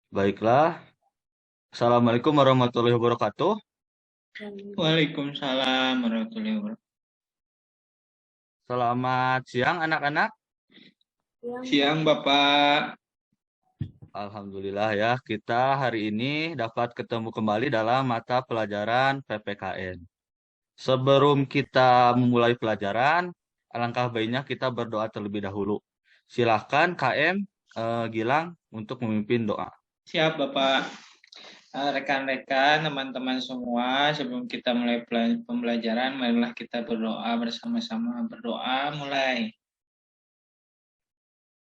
Baiklah. Assalamualaikum warahmatullahi wabarakatuh. Waalaikumsalam warahmatullahi wabarakatuh. Selamat siang anak-anak. Siang Bapak. Alhamdulillah ya, kita hari ini dapat ketemu kembali dalam mata pelajaran PPKN. Sebelum kita memulai pelajaran, alangkah baiknya kita berdoa terlebih dahulu. Silahkan KM Gilang untuk memimpin doa. Siap Bapak. Rekan-rekan, teman-teman semua, sebelum kita mulai pembelajaran, marilah kita berdoa bersama-sama. Berdoa mulai.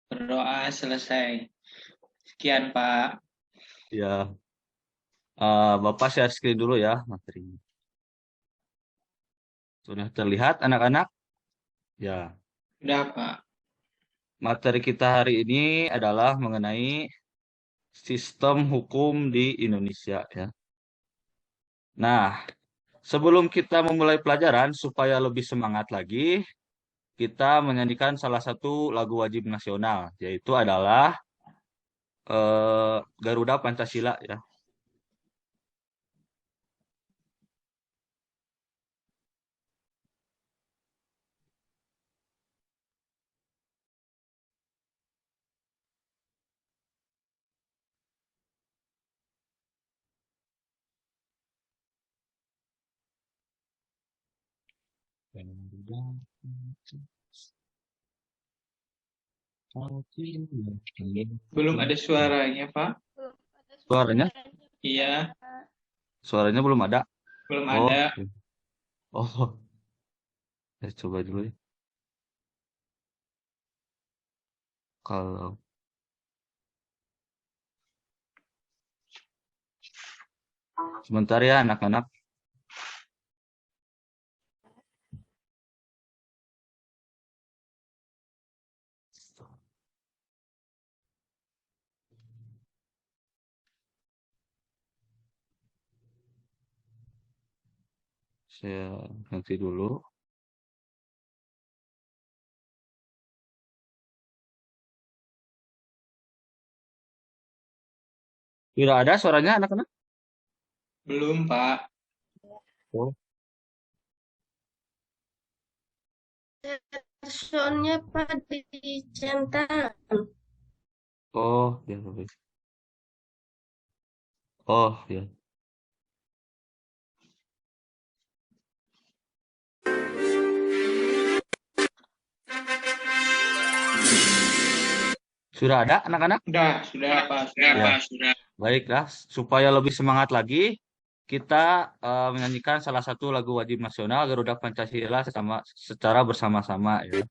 Berdoa selesai. Sekian Pak. Ya, Bapak share screen dulu ya materinya. Sudah terlihat anak-anak? Ya. Sudah Pak. Materi kita hari ini adalah mengenai sistem hukum di Indonesia ya. Nah, sebelum kita memulai pelajaran supaya lebih semangat lagi, kita menyanyikan salah satu lagu wajib nasional, yaitu adalah Garuda Pancasila ya. Belum ada suaranya Pak. Suaranya? Iya, Suaranya belum ada. belum Oh, ada. oh, ya, coba dulu ya. Kalau sebentar ya anak-anak. Saya ganti dulu. Tidak ada suaranya anak-anak? Belum Pak. Oh, Soalnya Pak dicentang. oh, ya, baik. Oh, ya. Sudah ada anak-anak? Sudah Pak. Ya. Baiklah, supaya lebih semangat lagi, kita menyanyikan salah satu lagu wajib nasional Garuda Pancasila secara bersama-sama ya.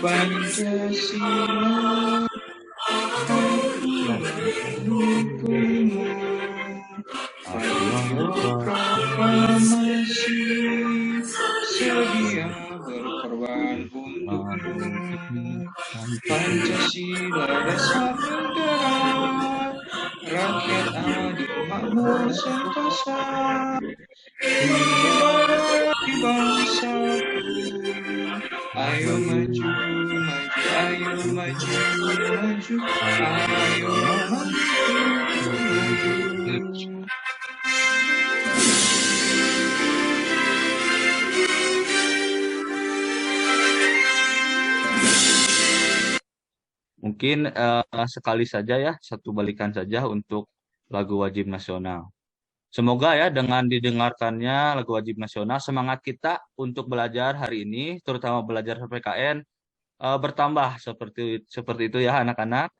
Pancasila hukummu, proklamasi sedia berkorban untukmu. Pancasila dasar negara, rakyat adil makmur sentosa, di bangsaku. Ayo maju, maju, ayo maju, maju, ayo maju. Mungkin sekali saja ya, satu balikan saja untuk lagu wajib nasional. Semoga ya dengan didengarkannya lagu wajib nasional, semangat kita untuk belajar hari ini, terutama belajar PPKN, bertambah seperti itu ya anak-anak.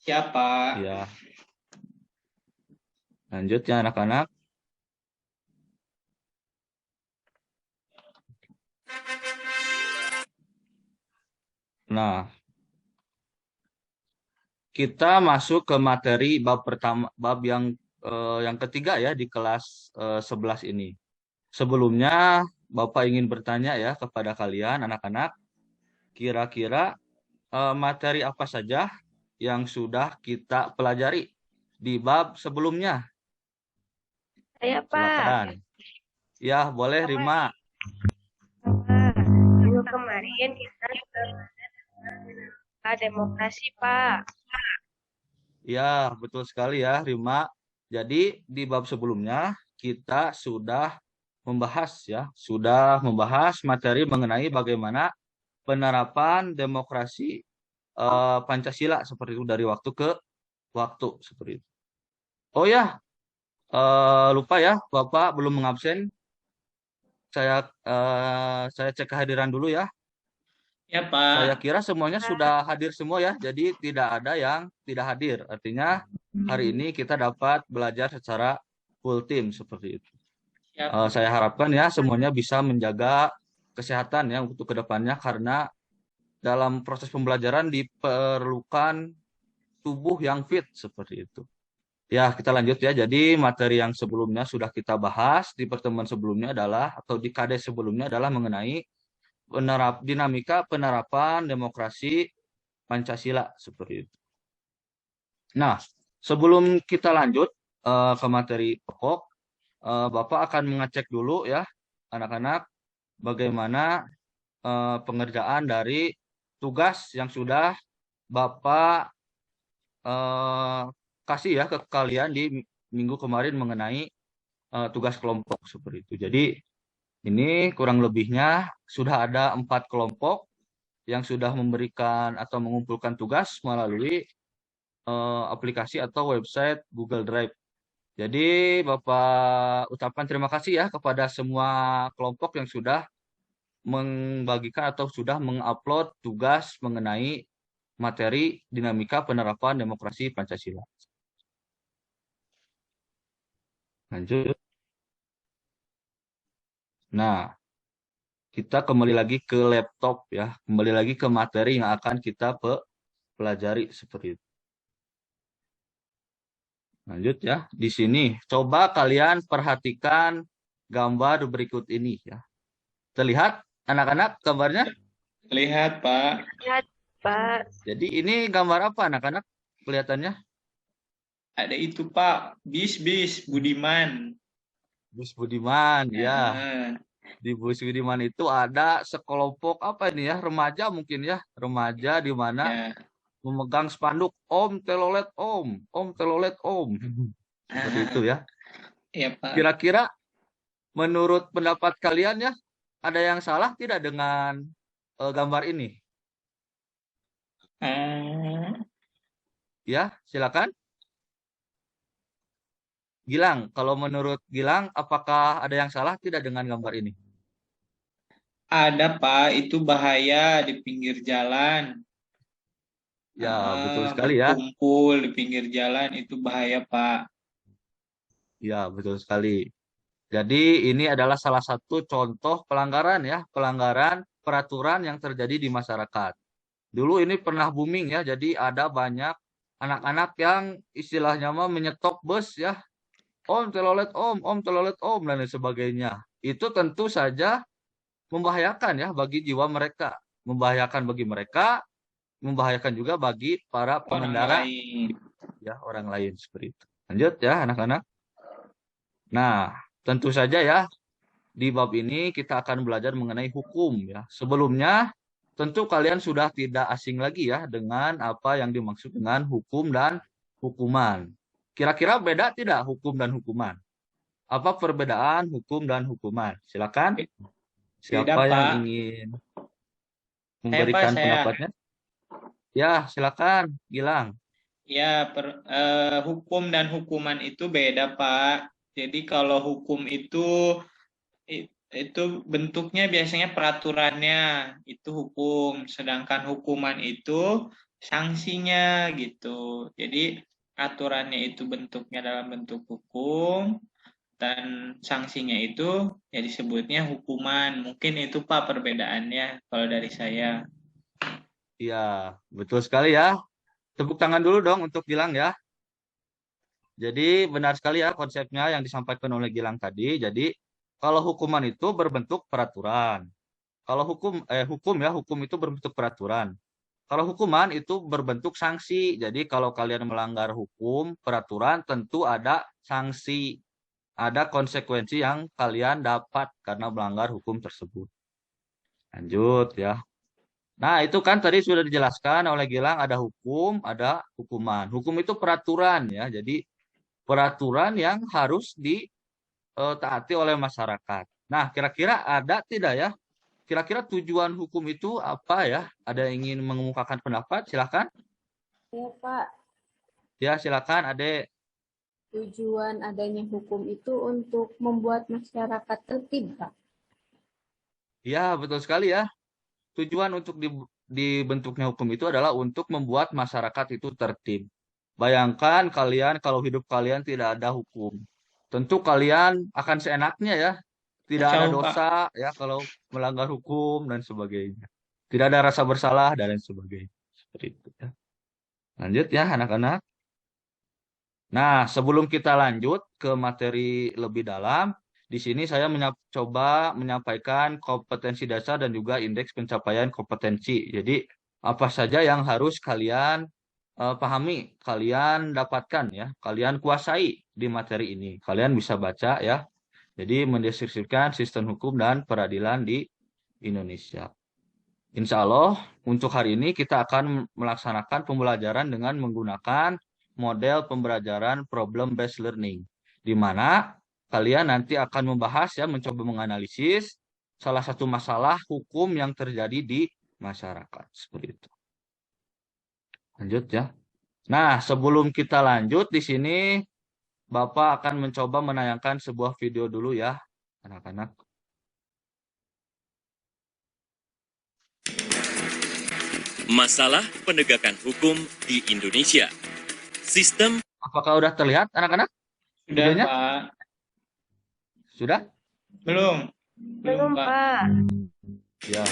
Siapa? Ya, lanjut ya anak-anak. Nah, kita masuk ke materi bab pertama, bab yang ketiga ya di kelas 11 ini. Sebelumnya, Bapak ingin bertanya ya kepada kalian anak-anak, kira-kira materi apa saja yang sudah kita pelajari di bab sebelumnya? Saya, Pak. Silakan. Ya, boleh Rima. Minggu kemarin kita sudah bahas demokrasi, Pak. Ya, betul sekali ya, Rima. Jadi di bab sebelumnya kita sudah membahas materi mengenai bagaimana penerapan demokrasi Pancasila seperti itu dari waktu ke waktu seperti itu. Oh ya, lupa ya, Bapak belum mengabsen. Saya cek kehadiran dulu ya. Ya, Saya Pak. kira semuanya sudah hadir semua ya, jadi tidak ada yang tidak hadir. Artinya hari ini kita dapat belajar secara full team seperti itu. Ya, Saya harapkan ya semuanya bisa menjaga kesehatan ya untuk kedepannya karena dalam proses pembelajaran diperlukan tubuh yang fit seperti itu. Ya, kita lanjut ya. Jadi materi yang sebelumnya sudah kita bahas di pertemuan sebelumnya adalah atau di KD sebelumnya adalah mengenai dinamika penerapan demokrasi Pancasila seperti itu. Nah, sebelum kita lanjut ke materi pokok, Bapak akan mengecek dulu ya, anak-anak, bagaimana pengerjaan dari tugas yang sudah Bapak kasih ya ke kalian di minggu kemarin mengenai tugas kelompok seperti itu. Jadi ini kurang lebihnya sudah ada 4 kelompok yang sudah memberikan atau mengumpulkan tugas melalui aplikasi atau website Google Drive. Jadi Bapak ucapkan terima kasih ya kepada semua kelompok yang sudah membagikan atau sudah mengupload tugas mengenai materi dinamika penerapan demokrasi Pancasila. Lanjut. Nah, kita kembali lagi ke laptop ya, kembali lagi ke materi yang akan kita pelajari seperti itu. Lanjut ya, di sini coba kalian perhatikan gambar berikut ini ya. Terlihat anak-anak gambarnya? lihat, Pak. Lihat, Pak. Jadi ini gambar apa anak-anak kelihatannya? Ada itu, Pak. Bis Budiman. Bus Budiman ya. Nah, Di Bus Budiman itu ada sekelompok apa ini ya, remaja mungkin ya, remaja di mana ya. memegang spanduk Om Telolet Om, Om Telolet Om. Seperti itu ya. Ya, Pak. Kira-kira menurut pendapat kalian ya, ada yang salah tidak dengan gambar ini? Ya, silakan. Gilang, kalau menurut Gilang, apakah ada yang salah tidak dengan gambar ini? Ada, Pak. Itu bahaya di pinggir jalan. Ya, betul sekali ya. Berkumpul di pinggir jalan itu bahaya, Pak. Ya, betul sekali. Jadi ini adalah salah satu contoh pelanggaran ya, pelanggaran peraturan yang terjadi di masyarakat. Dulu ini pernah booming ya, jadi ada banyak anak-anak yang istilahnya mah menyetop bus ya. Om telolet om telolet om dan lain sebagainya. Itu tentu saja membahayakan ya bagi jiwa mereka, membahayakan bagi mereka, membahayakan juga bagi para Orang pengendara lain. ya, orang lain seperti itu. Lanjut ya anak-anak. Nah, tentu saja ya di bab ini kita akan belajar mengenai hukum ya. Sebelumnya tentu kalian sudah tidak asing lagi ya dengan apa yang dimaksud dengan hukum dan hukuman. Kira-kira beda tidak hukum dan hukuman? Apa perbedaan hukum dan hukuman? Silakan. Beda, Siapa yang Pak. ingin Pak, memberikan saya. pendapatnya? Ya, silakan, Gilang. Ya, hukum dan hukuman itu beda, Pak. Jadi kalau hukum itu bentuknya biasanya peraturannya itu hukum, sedangkan hukuman itu sanksinya gitu. Jadi aturannya itu bentuknya dalam bentuk hukum dan sanksinya itu ya disebutnya hukuman. Mungkin itu Pak perbedaannya kalau dari saya. Ya, betul sekali ya. Tepuk tangan dulu dong untuk Gilang ya. Jadi benar sekali ya konsepnya yang disampaikan oleh Gilang tadi. Jadi kalau hukuman itu berbentuk peraturan. Kalau hukum itu berbentuk peraturan. Kalau hukuman itu berbentuk sanksi. Jadi kalau kalian melanggar hukum, peraturan tentu ada sanksi, ada konsekuensi yang kalian dapat karena melanggar hukum tersebut. Lanjut ya. Nah, itu kan tadi sudah dijelaskan oleh Gilang ada hukum, ada hukuman. Hukum itu peraturan ya. Jadi peraturan yang harus ditaati oleh masyarakat. Nah, kira-kira ada tidak ya? Kira-kira tujuan hukum itu apa ya? Ada yang ingin mengemukakan pendapat? Silakan. Ya, Pak. Ya, silakan, Ade. Tujuan adanya hukum itu untuk membuat masyarakat tertib, Pak. Ya, betul sekali ya. Tujuan untuk dibentuknya hukum itu adalah untuk membuat masyarakat itu tertib. Bayangkan kalian kalau hidup kalian tidak ada hukum. Tentu kalian akan seenaknya ya. Tidak ada Kacau, Pak. dosa ya kalau melanggar hukum dan sebagainya. Tidak ada rasa bersalah dan lain sebagainya. Seperti itu ya. Lanjut ya anak-anak. Nah, sebelum kita lanjut ke materi lebih dalam, di sini saya coba menyampaikan kompetensi dasar dan juga indeks pencapaian kompetensi. Jadi, apa saja yang harus kalian pahami, kalian dapatkan ya, kalian kuasai di materi ini. Kalian bisa baca ya. Jadi, mendeskripsikan sistem hukum dan peradilan di Indonesia. Insya Allah, untuk hari ini kita akan melaksanakan pembelajaran dengan menggunakan model pembelajaran problem-based learning, di mana kalian nanti akan membahas ya, mencoba menganalisis salah satu masalah hukum yang terjadi di masyarakat. Seperti itu. Lanjut ya. Nah, sebelum kita lanjut di sini, Bapak akan mencoba menayangkan sebuah video dulu ya, anak-anak. Masalah penegakan hukum di Indonesia. Sistem. Apakah sudah terlihat anak-anak? Sudah, Videonya? Pak. Sudah? Belum. Belum, Pak. Ya.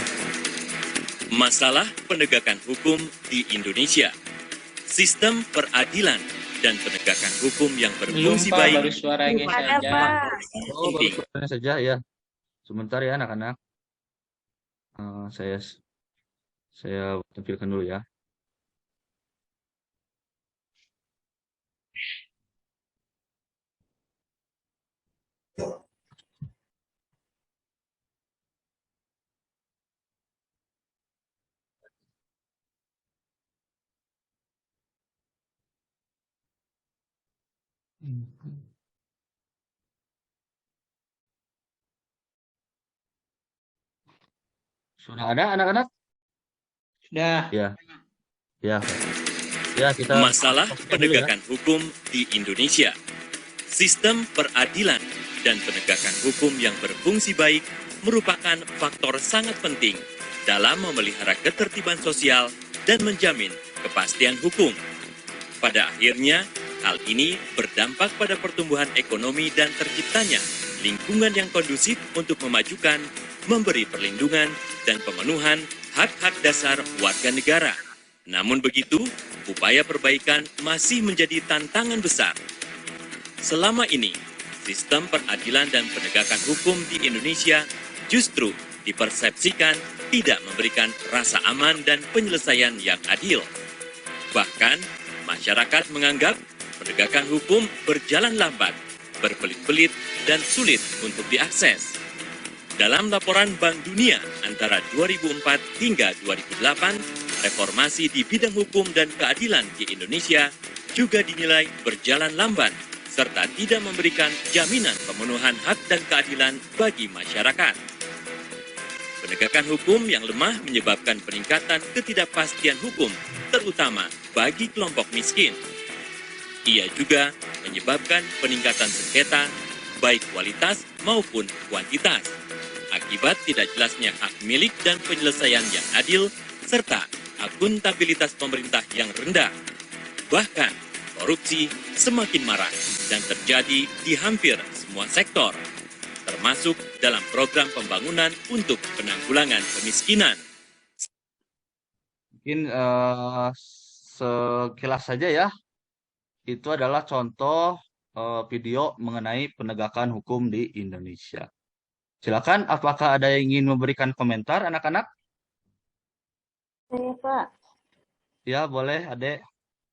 Masalah penegakan hukum di Indonesia. Sistem peradilan dan penegakan hukum yang Belum, berfungsi Pak. baik. Baru suaranya Ada, saja. Pak. Oh, baru suaranya saja ya. Sebentar ya anak-anak. Saya tampilkan dulu ya. Sudah ada anak-anak? Sudah. Ya. Ya. Ya, kita Masalah fokuskan dulu ya. penegakan hukum di Indonesia. Sistem peradilan dan penegakan hukum yang berfungsi baik merupakan faktor sangat penting dalam memelihara ketertiban sosial dan menjamin kepastian hukum. Pada akhirnya, hal ini berdampak pada pertumbuhan ekonomi dan terciptanya lingkungan yang kondusif untuk memajukan, memberi perlindungan, dan pemenuhan hak-hak dasar warga negara. Namun begitu, upaya perbaikan masih menjadi tantangan besar. Selama ini, sistem peradilan dan penegakan hukum di Indonesia justru dipersepsikan tidak memberikan rasa aman dan penyelesaian yang adil. Bahkan, masyarakat menganggap penegakan hukum berjalan lambat, berbelit-belit, dan sulit untuk diakses. Dalam laporan Bank Dunia antara 2004 hingga 2008, reformasi di bidang hukum dan keadilan di Indonesia juga dinilai berjalan lambat serta tidak memberikan jaminan pemenuhan hak dan keadilan bagi masyarakat. Penegakan hukum yang lemah menyebabkan peningkatan ketidakpastian hukum, terutama bagi kelompok miskin. Ia juga menyebabkan peningkatan sengketa, baik kualitas maupun kuantitas, akibat tidak jelasnya hak milik dan penyelesaian yang adil, serta akuntabilitas pemerintah yang rendah. Bahkan, korupsi semakin marak dan terjadi di hampir semua sektor, termasuk dalam program pembangunan untuk penanggulangan kemiskinan. Mungkin sekilas saja ya. Itu adalah contoh video mengenai penegakan hukum di Indonesia. Silakan, apakah ada yang ingin memberikan komentar, anak-anak? Saya, Pak. Ya, boleh, Adek.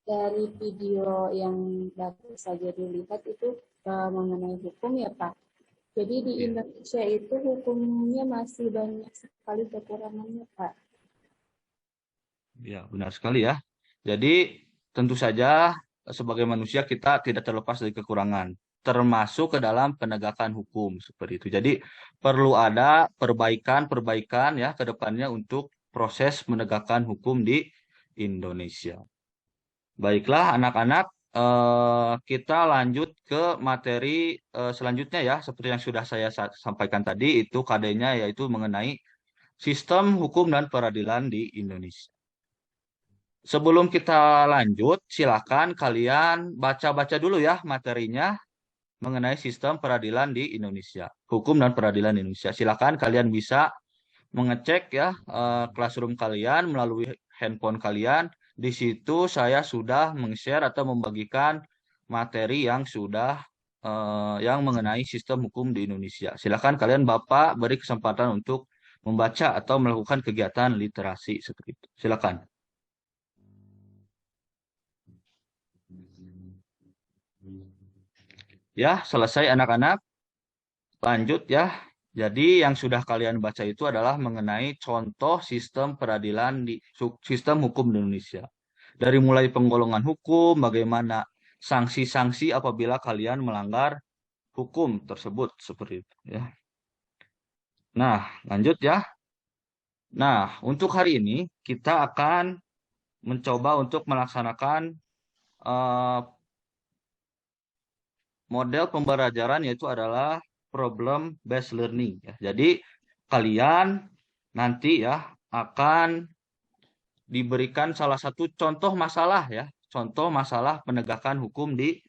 Dari video yang baru saja dilihat itu mengenai hukum ya Pak. Jadi di Iya. Indonesia itu hukumnya masih banyak sekali kekurangannya Pak. Ya, benar sekali ya. Jadi, tentu saja sebagai manusia kita tidak terlepas dari kekurangan, termasuk ke dalam penegakan hukum seperti itu. Jadi, perlu ada perbaikan-perbaikan ya ke depannya untuk proses menegakkan hukum di Indonesia. Baiklah, anak-anak, kita lanjut ke materi selanjutnya ya, seperti yang sudah saya sampaikan tadi, itu KD-nya yaitu mengenai sistem hukum dan peradilan di Indonesia. Sebelum kita lanjut, silakan kalian baca-baca dulu ya materinya mengenai sistem peradilan di Indonesia, hukum dan peradilan di Indonesia. Silakan kalian bisa mengecek ya classroom kalian melalui handphone kalian. Di situ saya sudah meng-share atau membagikan materi yang sudah yang mengenai sistem hukum di Indonesia. Silakan kalian Bapak beri kesempatan untuk membaca atau melakukan kegiatan literasi seperti itu. Silakan. Ya, selesai anak-anak. Lanjut ya. Jadi yang sudah kalian baca itu adalah mengenai contoh sistem peradilan di sistem hukum di Indonesia. Dari mulai penggolongan hukum, bagaimana sanksi-sanksi apabila kalian melanggar hukum tersebut seperti itu ya. Nah, lanjut ya. Nah, untuk hari ini kita akan mencoba untuk melaksanakan eh, model pembelajaran yaitu adalah problem based learning ya. Jadi kalian nanti ya akan diberikan salah satu contoh masalah ya, contoh masalah penegakan hukum di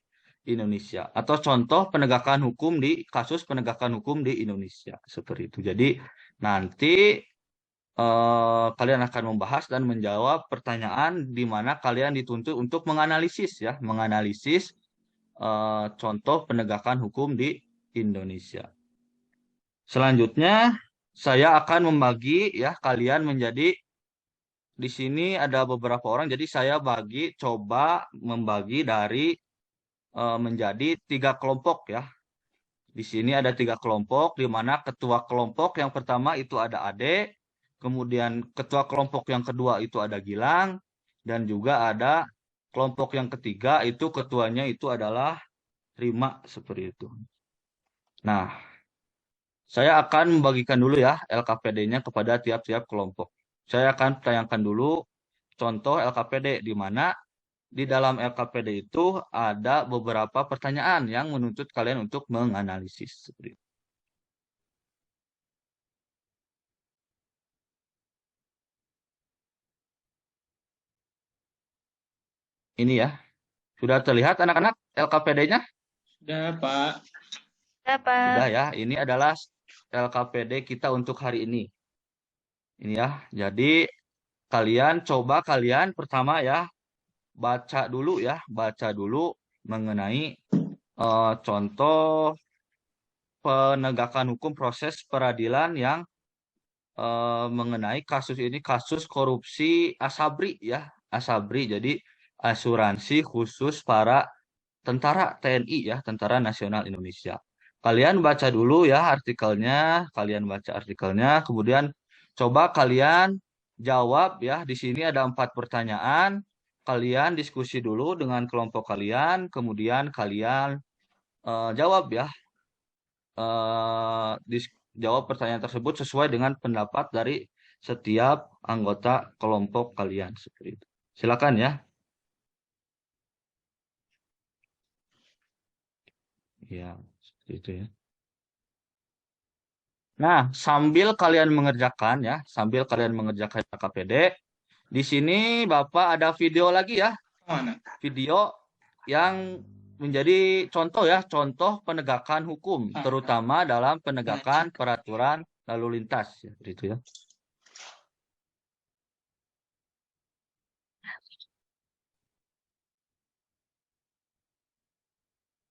Indonesia atau contoh penegakan hukum di kasus penegakan hukum di Indonesia seperti itu. Jadi nanti kalian akan membahas dan menjawab pertanyaan di mana kalian dituntut untuk menganalisis ya, menganalisis contoh penegakan hukum di Indonesia. Selanjutnya, saya akan membagi ya kalian menjadi di sini ada beberapa orang, jadi saya coba membagi dari menjadi 3 kelompok ya. Di sini ada 3 kelompok, di mana ketua kelompok yang pertama itu ada Ade, kemudian ketua kelompok yang kedua itu ada Gilang, dan juga ada kelompok yang ketiga itu ketuanya itu adalah Rima seperti itu. Nah, saya akan membagikan dulu ya LKPD-nya kepada tiap-tiap kelompok. Saya akan tayangkan dulu contoh LKPD di mana di dalam LKPD itu ada beberapa pertanyaan yang menuntut kalian untuk menganalisis. Ini ya. Sudah terlihat anak-anak LKPD-nya? Sudah, Pak. Sudah, Pak. Sudah ya. Ini adalah LKPD kita untuk hari ini. Ini ya. Jadi kalian pertama ya baca dulu mengenai contoh penegakan hukum proses peradilan yang mengenai kasus ini, kasus korupsi Asabri ya, Asabri. Jadi asuransi khusus para tentara TNI ya, Tentara Nasional Indonesia. Kalian baca dulu ya artikelnya, kemudian coba kalian jawab ya. Di sini ada 4 pertanyaan. Kalian diskusi dulu dengan kelompok kalian, kemudian kalian jawab ya. Jawab pertanyaan tersebut sesuai dengan pendapat dari setiap anggota kelompok kalian seperti itu. Silakan ya. Ya, seperti itu ya. Nah, sambil kalian mengerjakan KPD, di sini Bapak ada video lagi ya. Mana? Video yang menjadi contoh ya, contoh penegakan hukum, terutama dalam penegakan peraturan lalu lintas ya, gitu ya.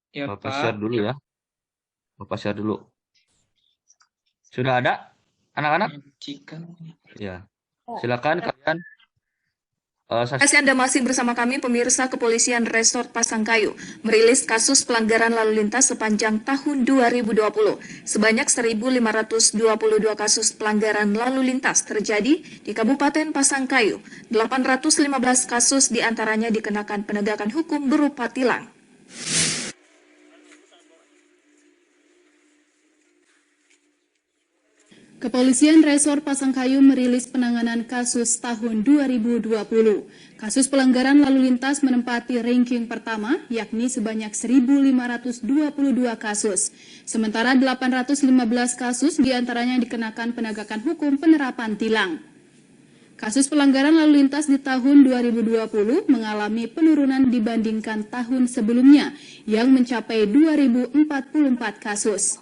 Ya, Bapak Pak. share dulu ya. Bapak share dulu. Sudah ada anak-anak? Jika Ya. Silakan kalian Saya Terima kasih Anda masih bersama kami, pemirsa. Kepolisian Resort Pasangkayu merilis kasus pelanggaran lalu lintas sepanjang tahun 2020. Sebanyak 1.522 kasus pelanggaran lalu lintas terjadi di Kabupaten Pasangkayu. 815 kasus diantaranya dikenakan penegakan hukum berupa tilang. Kepolisian Resort Pasangkayu merilis penanganan kasus tahun 2020. Kasus pelanggaran lalu lintas menempati ranking pertama, yakni sebanyak 1.522 kasus. Sementara 815 kasus diantaranya dikenakan penegakan hukum penerapan tilang. Kasus pelanggaran lalu lintas di tahun 2020 mengalami penurunan dibandingkan tahun sebelumnya, yang mencapai 2.044 kasus.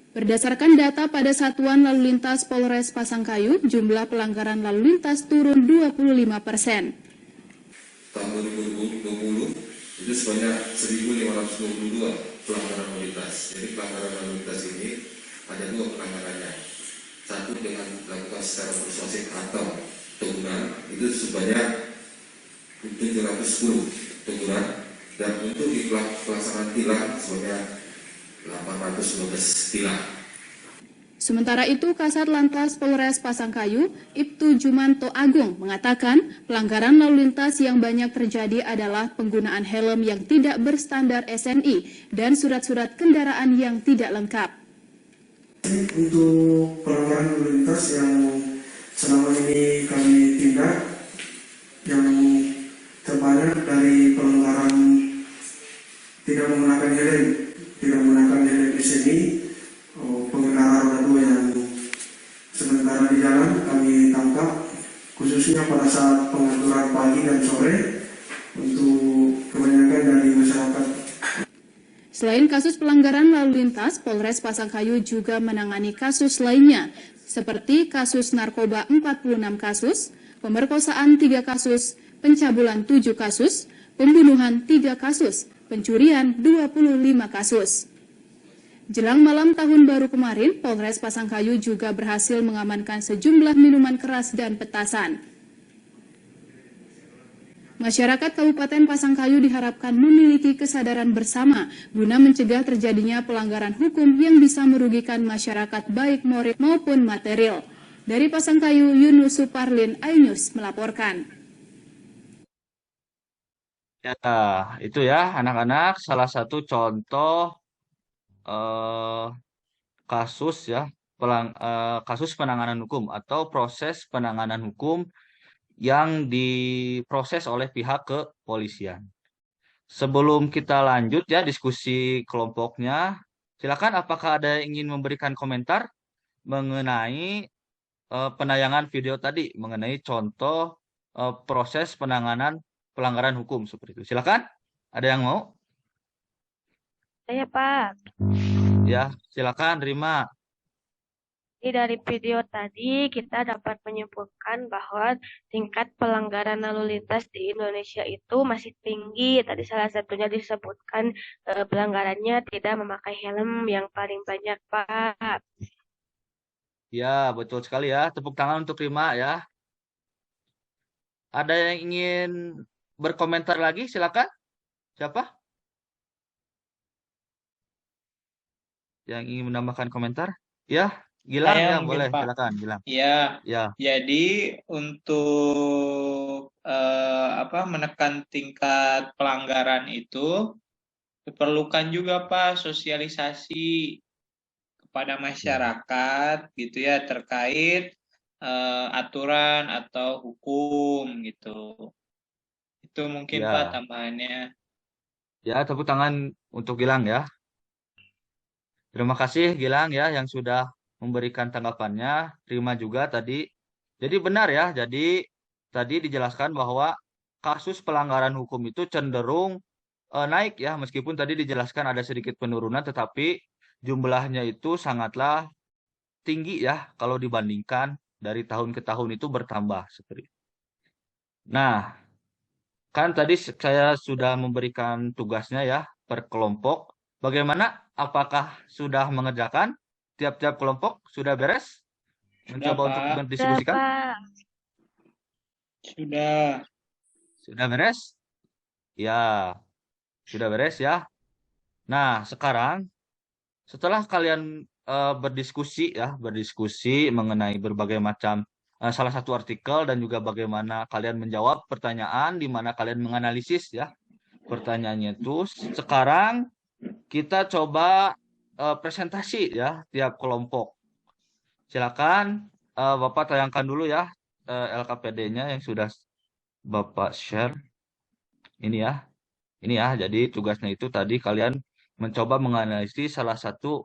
Berdasarkan data pada Satuan Lalu Lintas Polres Pasangkayu, jumlah pelanggaran lalu lintas turun 25%. Tahun 2020 itu sebanyak 1.522 pelanggaran lalu lintas. Jadi pelanggaran lalu lintas ini ada dua pelanggarannya. Satu dengan dilakukan secara persuasif atau teguran, itu sebanyak 710 teguran, dan untuk di pelaksanaan tilang sebanyak 812 tilang. Sementara itu, Kasat Lantas Polres Pasangkayu, Ibtu Jumanto Agung, mengatakan pelanggaran lalu lintas yang banyak terjadi adalah penggunaan helm yang tidak berstandar SNI dan surat-surat kendaraan yang tidak lengkap. Untuk pelanggaran lalu lintas yang selama ini kami tindak, yang terbanyak dari pelanggaran tidak menggunakan helm SNI, pengendara roda 2 yang sementara di jalan kami tangkap, khususnya pada saat pengaturan pagi dan sore untuk kebanyakan dari masyarakat. Selain kasus pelanggaran lalu lintas, Polres Pasangkayu juga menangani kasus lainnya, seperti kasus narkoba 46 kasus, pemerkosaan 3 kasus, pencabulan 7 kasus, pembunuhan 3 kasus, pencurian 25 kasus. Jelang malam tahun baru kemarin, Polres Pasangkayu juga berhasil mengamankan sejumlah minuman keras dan petasan. Masyarakat Kabupaten Pasangkayu diharapkan memiliki kesadaran bersama guna mencegah terjadinya pelanggaran hukum yang bisa merugikan masyarakat baik moral maupun material. Dari Pasangkayu, Yunus Suparlin, iNews melaporkan. Ya, itu ya anak-anak salah satu contoh kasus ya kasus penanganan hukum atau proses penanganan hukum yang diproses oleh pihak kepolisian. Sebelum kita lanjut ya diskusi kelompoknya, silakan apakah ada yang ingin memberikan komentar mengenai penayangan video tadi mengenai contoh proses penanganan pelanggaran hukum seperti itu. Silakan, ada yang mau? Saya, Pak. Ya, silakan Rima. Jadi dari video tadi kita dapat menyimpulkan bahwa tingkat pelanggaran lalu lintas di Indonesia itu masih tinggi. Tadi salah satunya disebutkan pelanggarannya tidak memakai helm yang paling banyak, Pak. Ya, betul sekali ya. Tepuk tangan untuk Rima ya. Ada yang ingin berkomentar lagi? Silakan. Siapa? Yang ingin menambahkan komentar? Ya, Gilang Saya ya, mungkin, boleh. Pak. Silakan, Gilang. Ya, Ya. jadi untuk menekan tingkat pelanggaran itu diperlukan juga Pak sosialisasi kepada masyarakat gitu ya terkait aturan atau hukum gitu. Itu mungkin Ya. Pak tambahannya. Ya, tepuk tangan untuk Gilang ya. Terima kasih Gilang ya yang sudah memberikan tanggapannya. Terima juga tadi. Jadi benar ya, jadi tadi dijelaskan bahwa kasus pelanggaran hukum itu cenderung naik ya, meskipun tadi dijelaskan ada sedikit penurunan, tetapi jumlahnya itu sangatlah tinggi ya kalau dibandingkan dari tahun ke tahun itu bertambah seperti itu. Nah, kan tadi saya sudah memberikan tugasnya ya per kelompok. Bagaimana? Apakah sudah mengerjakan tiap-tiap kelompok? Sudah beres? Mencoba untuk Pak. mendiskusikan? Pak. Sudah. Sudah beres? Ya, sudah beres ya. Nah, sekarang setelah kalian berdiskusi mengenai berbagai macam salah satu artikel dan juga bagaimana kalian menjawab pertanyaan di mana kalian menganalisis ya pertanyaannya itu. Sekarang kita coba presentasi ya tiap kelompok. Silakan Bapak tayangkan dulu ya LKPD-nya yang sudah Bapak share. Ini ya. Ini ya. Jadi tugasnya itu tadi kalian mencoba menganalisis salah satu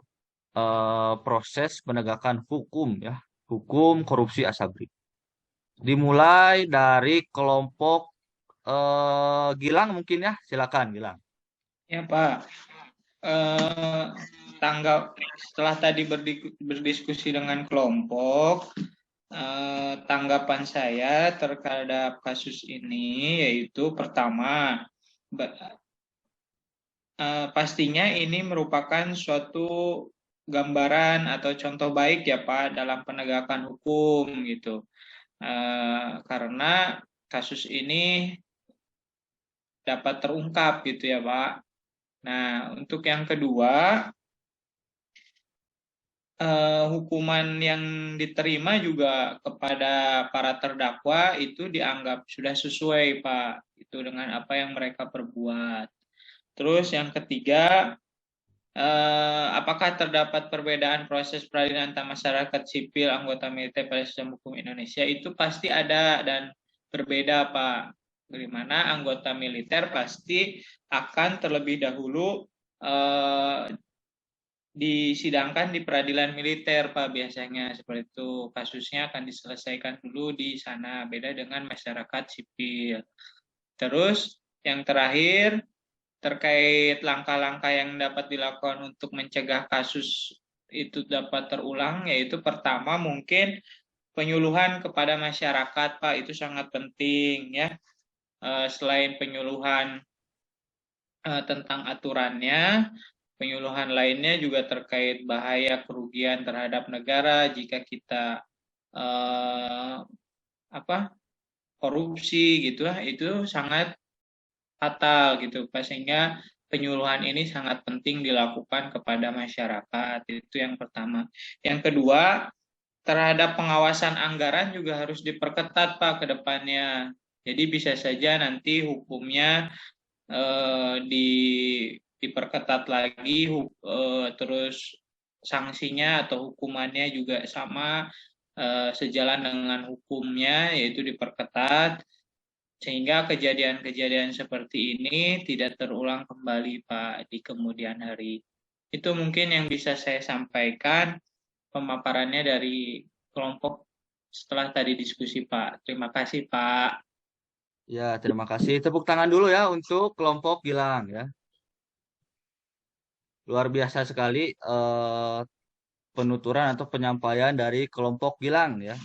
proses penegakan hukum ya, hukum korupsi Asabri. Dimulai dari kelompok Gilang mungkin ya, silakan Gilang. Ya, Pak. Setelah tadi berdiskusi dengan kelompok, tanggapan saya terhadap kasus ini yaitu pertama, pastinya ini merupakan suatu gambaran atau contoh baik ya Pak dalam penegakan hukum gitu. Karena kasus ini dapat terungkap gitu ya Pak. Nah, untuk yang kedua, hukuman yang diterima juga kepada para terdakwa itu dianggap sudah sesuai Pak, itu dengan apa yang mereka perbuat. Terus yang ketiga, apakah terdapat perbedaan proses peradilan antara masyarakat sipil, anggota militer pada sistem hukum Indonesia? Itu pasti ada dan berbeda Pak. Bagaimana anggota militer pasti akan terlebih dahulu disidangkan di peradilan militer Pak, biasanya seperti itu, kasusnya akan diselesaikan dulu di sana, beda dengan masyarakat sipil. Terus yang terakhir terkait langkah-langkah yang dapat dilakukan untuk mencegah kasus itu dapat terulang, yaitu pertama mungkin penyuluhan kepada masyarakat Pak, itu sangat penting ya. Selain penyuluhan tentang aturannya, penyuluhan lainnya juga terkait bahaya kerugian terhadap negara jika kita korupsi gitu ya, itu sangat fatal gitu Pak, sehingga penyuluhan ini sangat penting dilakukan kepada masyarakat. Itu yang pertama. Yang kedua, terhadap pengawasan anggaran juga harus diperketat Pak ke depannya. Jadi bisa saja nanti hukumnya diperketat lagi, terus sanksinya atau hukumannya juga sama, sejalan dengan hukumnya, yaitu diperketat, sehingga kejadian-kejadian seperti ini tidak terulang kembali Pak di kemudian hari. Itu mungkin yang bisa saya sampaikan pemaparannya dari kelompok setelah tadi diskusi Pak. Terima kasih Pak. Ya, terima kasih. Tepuk tangan dulu ya untuk kelompok Gilang ya. Luar biasa sekali penuturan atau penyampaian dari kelompok Gilang ya.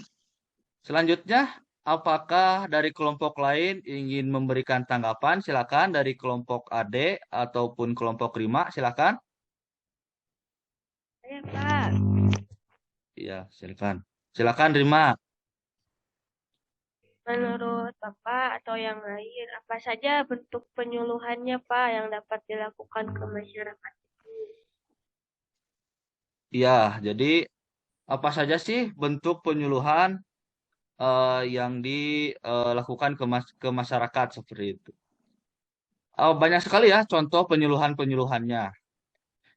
Selanjutnya, apakah dari kelompok lain ingin memberikan tanggapan? Silakan dari kelompok AD ataupun kelompok Rima, silakan. Saya Pak. Iya, silakan. Silakan Rima. Menurut Bapak atau yang lain, apa saja bentuk penyuluhannya Pak yang dapat dilakukan ke masyarakat? Iya, jadi apa saja sih bentuk penyuluhan yang dilakukan ke masyarakat seperti itu? Banyak sekali ya contoh penyuluhan-penyuluhannya.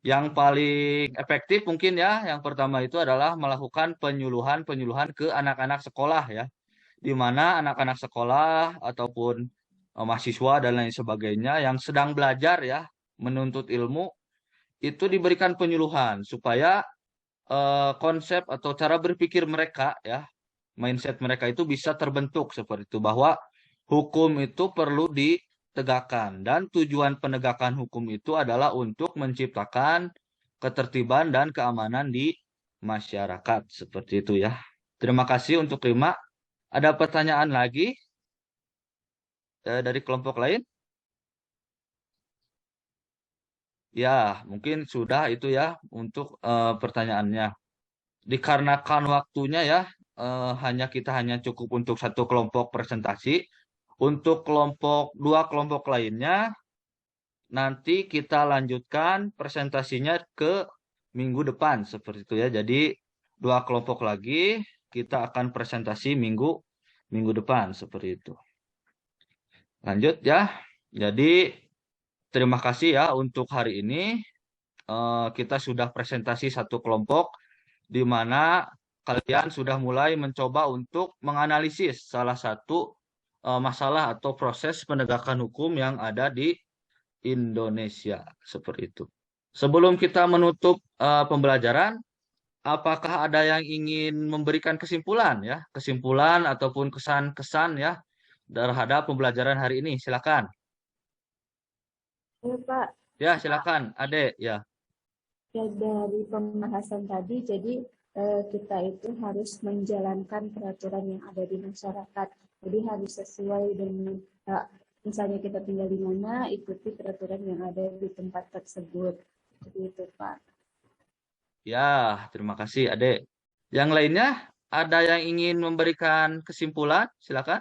Yang paling efektif mungkin ya, yang pertama itu adalah melakukan penyuluhan-penyuluhan ke anak-anak sekolah ya. Di mana anak-anak sekolah ataupun mahasiswa dan lain sebagainya yang sedang belajar ya, menuntut ilmu, itu diberikan penyuluhan supaya konsep atau cara berpikir mereka ya, mindset mereka itu bisa terbentuk seperti itu, bahwa hukum itu perlu ditegakkan dan tujuan penegakan hukum itu adalah untuk menciptakan ketertiban dan keamanan di masyarakat seperti itu ya. Terima kasih untuk Rima. Ada pertanyaan lagi dari kelompok lain? Ya, mungkin sudah itu ya untuk pertanyaannya. Dikarenakan waktunya ya, kita hanya cukup untuk satu kelompok presentasi. Untuk dua kelompok lainnya nanti kita lanjutkan presentasinya ke minggu depan seperti itu ya. Jadi dua kelompok lagi kita akan presentasi minggu depan seperti itu. Lanjut ya. Jadi terima kasih ya untuk hari ini. Kita sudah presentasi satu kelompok di mana kalian sudah mulai mencoba untuk menganalisis salah satu masalah atau proses penegakan hukum yang ada di Indonesia seperti itu. Sebelum kita menutup pembelajaran, apakah ada yang ingin memberikan kesimpulan ya, kesimpulan ataupun kesan-kesan ya terhadap pembelajaran hari ini? Silakan. Ya, Pak. Ya, silakan, Ade ya. Ya, dari pembahasan tadi, jadi kita itu harus menjalankan peraturan yang ada di masyarakat. Jadi harus sesuai dengan, misalnya kita tinggal di mana, ikuti peraturan yang ada di tempat tersebut. Jadi itu, Pak. Ya, terima kasih, Ade. Yang lainnya, ada yang ingin memberikan kesimpulan? Silakan.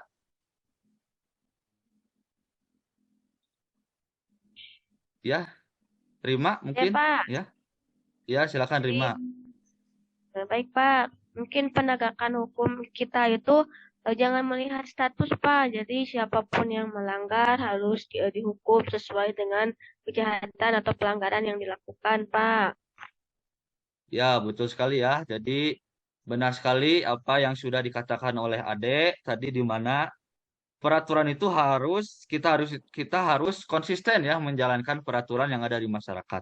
Ya, Rima mungkin? Ya, Pak. Ya, ya silakan Rima. Baik, Pak. Mungkin penegakan hukum kita itu jangan melihat status, Pak. Jadi siapapun yang melanggar harus dihukum sesuai dengan kejahatan atau pelanggaran yang dilakukan, Pak. Ya, betul sekali ya. Jadi benar sekali apa yang sudah dikatakan oleh Ade tadi, di mana peraturan itu kita harus konsisten ya menjalankan peraturan yang ada di masyarakat.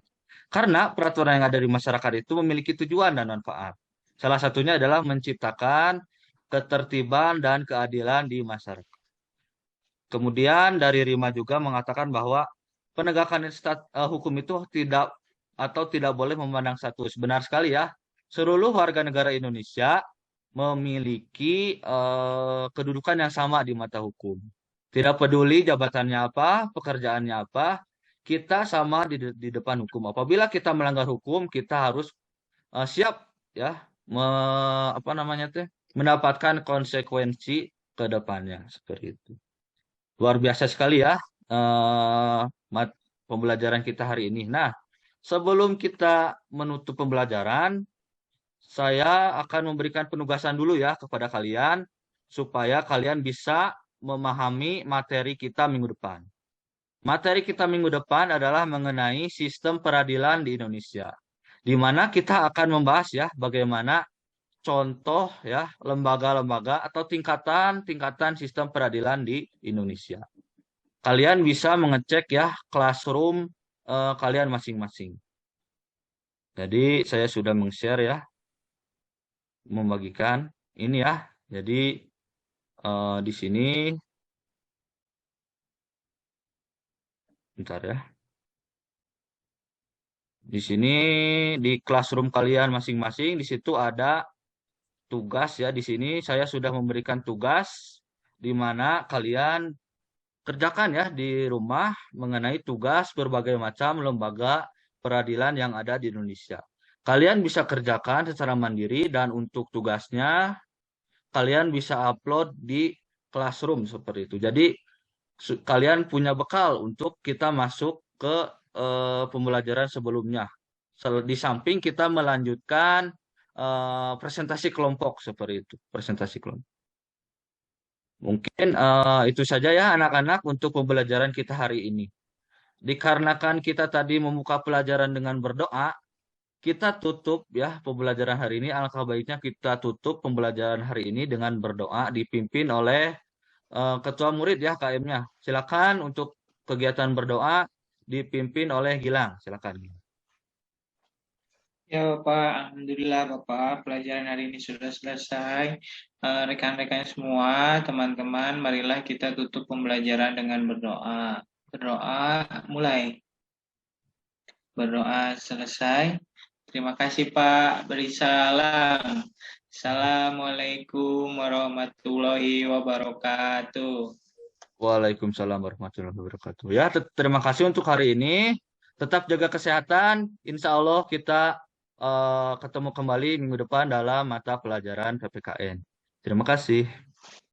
Karena peraturan yang ada di masyarakat itu memiliki tujuan dan manfaat. Salah satunya adalah menciptakan ketertiban dan keadilan di masyarakat. Kemudian dari Rima juga mengatakan bahwa penegakan hukum itu tidak boleh memandang status. Benar sekali ya. Seluruh warga negara Indonesia memiliki kedudukan yang sama di mata hukum. Tidak peduli jabatannya apa, pekerjaannya apa, kita sama di depan hukum. Apabila kita melanggar hukum, kita harus siap ya mendapatkan konsekuensi ke depannya seperti itu. Luar biasa sekali ya pembelajaran kita hari ini. Nah, sebelum kita menutup pembelajaran, saya akan memberikan penugasan dulu ya kepada kalian supaya kalian bisa memahami materi kita minggu depan. Materi kita minggu depan adalah mengenai sistem peradilan di Indonesia, di mana kita akan membahas ya bagaimana contoh ya lembaga-lembaga atau tingkatan sistem peradilan di Indonesia. Kalian bisa mengecek ya classroom kalian masing-masing. Jadi saya sudah meng-share ya, membagikan ini ya. Jadi di sini bentar ya. Di sini di classroom kalian masing-masing di situ ada tugas ya. Di sini saya sudah memberikan tugas di mana kalian kerjakan ya di rumah mengenai tugas berbagai macam lembaga peradilan yang ada di Indonesia. Kalian bisa kerjakan secara mandiri dan untuk tugasnya kalian bisa upload di classroom seperti itu. Jadi kalian punya bekal untuk kita masuk ke pembelajaran sebelumnya. Di samping kita melanjutkan presentasi kelompok seperti itu, presentasi kelompok. Mungkin itu saja ya anak-anak untuk pembelajaran kita hari ini. Dikarenakan kita tadi membuka pelajaran dengan berdoa, kita tutup ya pembelajaran hari ini. Alangkah baiknya kita tutup pembelajaran hari ini dengan berdoa dipimpin oleh ketua murid ya KM-nya. Silakan untuk kegiatan berdoa dipimpin oleh Gilang. Silakan. Ya Bapak, Alhamdulillah Bapak, pelajaran hari ini sudah selesai. Rekan-rekan semua, teman-teman, marilah kita tutup pembelajaran dengan berdoa. Berdoa mulai. Berdoa selesai. Terima kasih Pak, beri salam. Assalamualaikum warahmatullahi wabarakatuh. Waalaikumsalam warahmatullahi wabarakatuh. Ya, terima kasih untuk hari ini. Tetap jaga kesehatan. Insya Allah kita ketemu kembali minggu depan dalam mata pelajaran PPKN. Terima kasih.